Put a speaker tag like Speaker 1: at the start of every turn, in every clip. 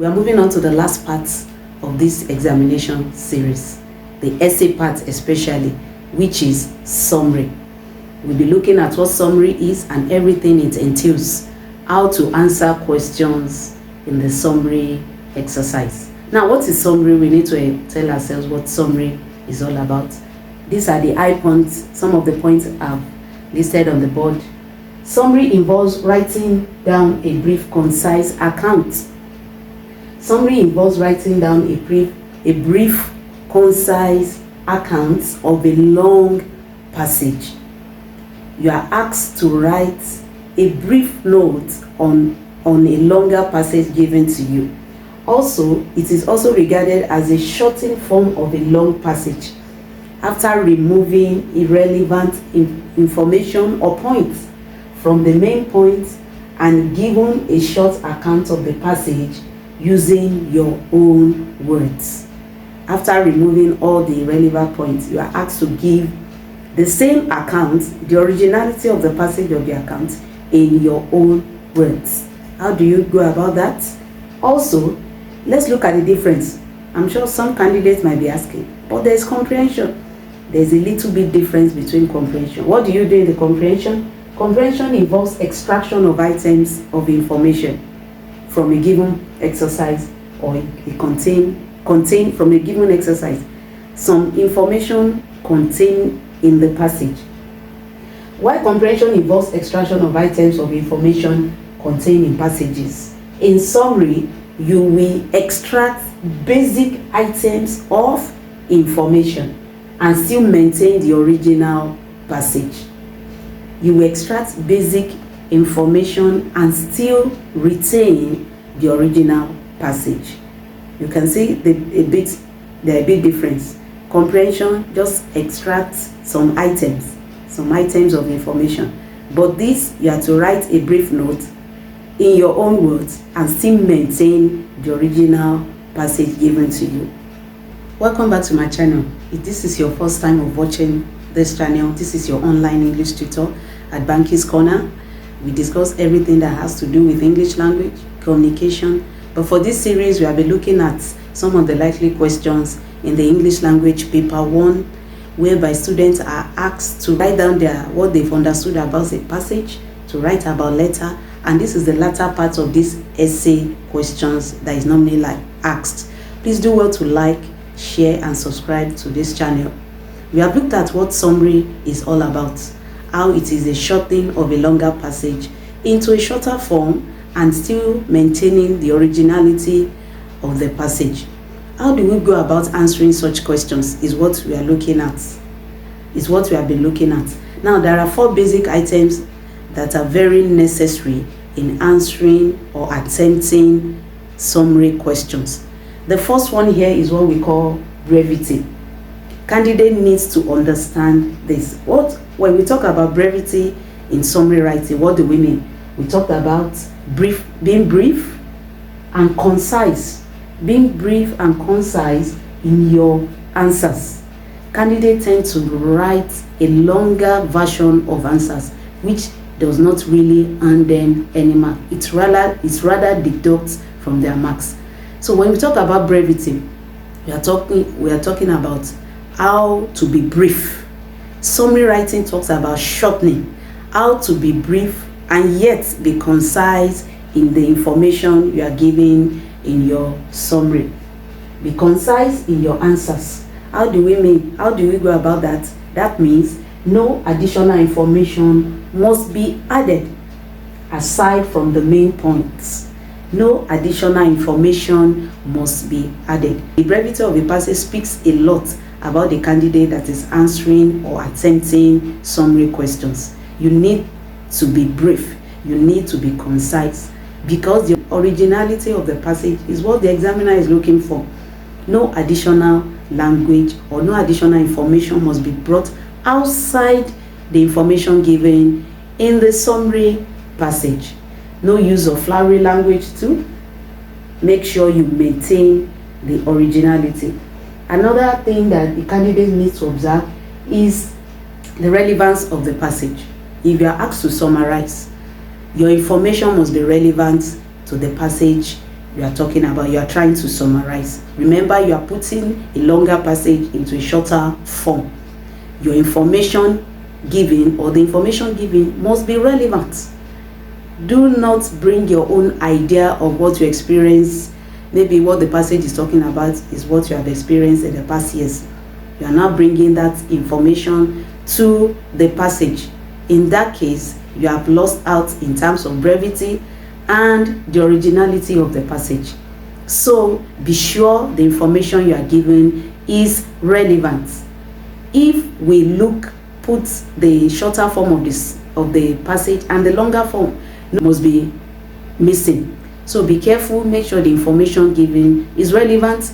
Speaker 1: We are moving on to the last part of this examination series, the essay part especially, which is summary. We'll be looking at what summary is and everything it entails, how to answer questions in the summary exercise. Now, what is summary? We need to tell ourselves what summary is all about. These are the high points. Some of the points I've listed on the board. Summary involves writing down a brief, concise account. Summary involves writing down a brief, concise account of a long passage. You are asked to write a brief note on a longer passage given to you. Also, it is also regarded as a shortened form of a long passage after removing irrelevant information or points from the main point and given a short account of the passage using your own words. After removing all the irrelevant points, you are asked to give the same account, the originality of the passage of the account, in your own words. How do you go about that? Also, let's look at the difference. I'm sure some candidates might be asking, but there's comprehension. There's a little bit difference between comprehension. What do you do in the comprehension? Comprehension involves extraction of items of information from a given exercise, or it contain from a given exercise some information contained in the passage. While comprehension involves extraction of items of information contained in passages, in summary, you will extract basic items of information and still maintain the original passage. You will extract basic information and still retain the original passage. You can see the big difference. Comprehension just extracts some items of information, but this, you have to write a brief note in your own words and still maintain the original passage given to you. Welcome back to my channel. If this is your first time of watching this channel, this is your online English tutor at Banky's Corner. We discuss everything that has to do with English language, communication. But for this series, we have been looking at some of the likely questions in the English language paper 1, whereby students are asked to write down what they've understood about a passage, to write about letter, and this is the latter part of this essay questions that is normally asked. Please do well to like, share, and subscribe to this channel. We have looked at what summary is all about, how it is a shortening of a longer passage into a shorter form and still maintaining the originality of the passage. How do we go about answering such questions is what we are looking at, is what we have been looking at. Now, there are 4 basic items that are very necessary in answering or attempting summary questions. The first one here is what we call brevity. Candidate needs to understand this. When we talk about brevity in summary writing, what do we mean? We talked about being brief and concise. Being brief and concise in your answers. Candidates tend to write a longer version of answers, which does not really earn them any mark. It's rather deducts from their marks. So when we talk about brevity, we are talking about how to be brief. Summary writing talks about shortening, how to be brief and yet be concise in the information you are giving in your summary. Be concise in your answers. How do we go about that? That means no additional information must be added aside from the main points. No additional information must be added. The brevity of a passage speaks a lot about the candidate that is answering or attempting summary questions. You need to be brief. You need to be concise, because the originality of the passage is what the examiner is looking for. No additional language or no additional information must be brought outside the information given in the summary passage. No use of flowery language too. Make sure you maintain the originality. Another thing that the candidate needs to observe is the relevance of the passage. If you are asked to summarize, your information must be relevant to the passage you are talking about. You are trying to summarize. Remember, you are putting a longer passage into a shorter form. Your information given, or the information given, must be relevant. Do not bring your own idea of what you experience. Maybe what the passage is talking about is what you have experienced in the past years. You are now bringing that information to the passage. In that case, you have lost out in terms of brevity and the originality of the passage. So be sure the information you are given is relevant. If we put the shorter form of the passage, and the longer form must be missing. So be careful, make sure the information given is relevant.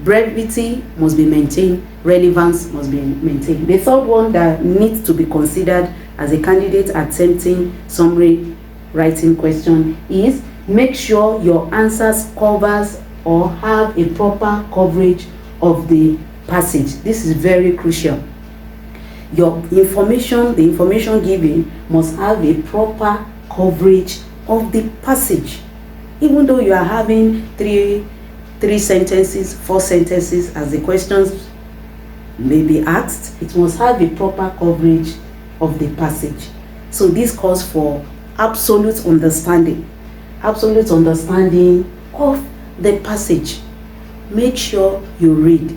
Speaker 1: Brevity must be maintained, relevance must be maintained. The third one that needs to be considered as a candidate attempting summary writing question is make sure your answers covers or have a proper coverage of the passage. This is very crucial. Your information, the information given, must have a proper coverage of the passage. Even though you are having three sentences, 4 sentences, as the questions may be asked, it must have a proper coverage of the passage. So this calls for absolute understanding of the passage. Make sure you read,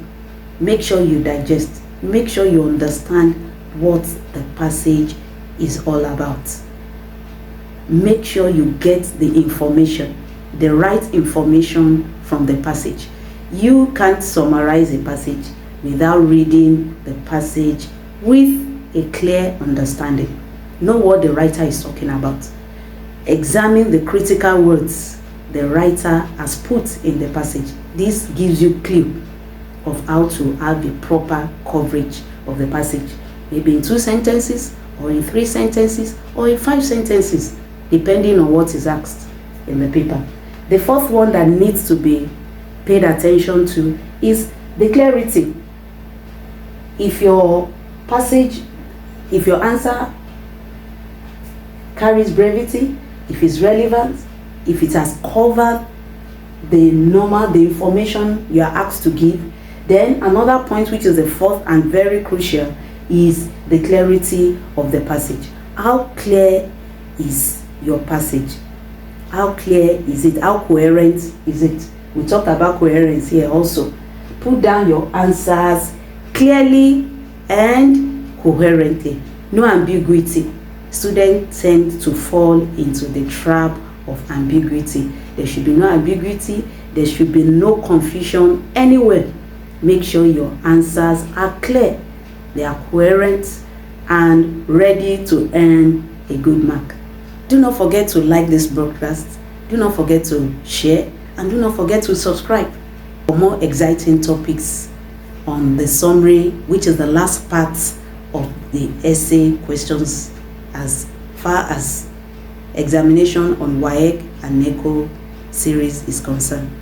Speaker 1: make sure you digest, make sure you understand what the passage is all about. Make sure you get the information, the right information from the passage. You can't summarize a passage without reading the passage with a clear understanding. Know what the writer is talking about. Examine the critical words the writer has put in the passage. This gives you a clue of how to have a proper coverage of the passage. Maybe in 2 sentences, or in 3 sentences, or in 5 sentences, depending on what is asked in the paper. The fourth one that needs to be paid attention to is the clarity. If your answer carries brevity, if it's relevant, if it has covered the information you are asked to give, then another point, which is the fourth and very crucial, is the clarity of the passage. How clear is your passage? How clear is it? How coherent is it? We talked about coherence here also. Put down your answers clearly and coherently. No ambiguity. Students tend to fall into the trap of ambiguity. There should be no ambiguity. There should be no confusion anywhere. Make sure your answers are clear, they are coherent, and ready to earn a good mark. Do not forget to like this broadcast. Do not forget to share, and do not forget to subscribe for more exciting topics on the summary, which is the last part of the essay questions as far as examination on WAEC and NECO series is concerned.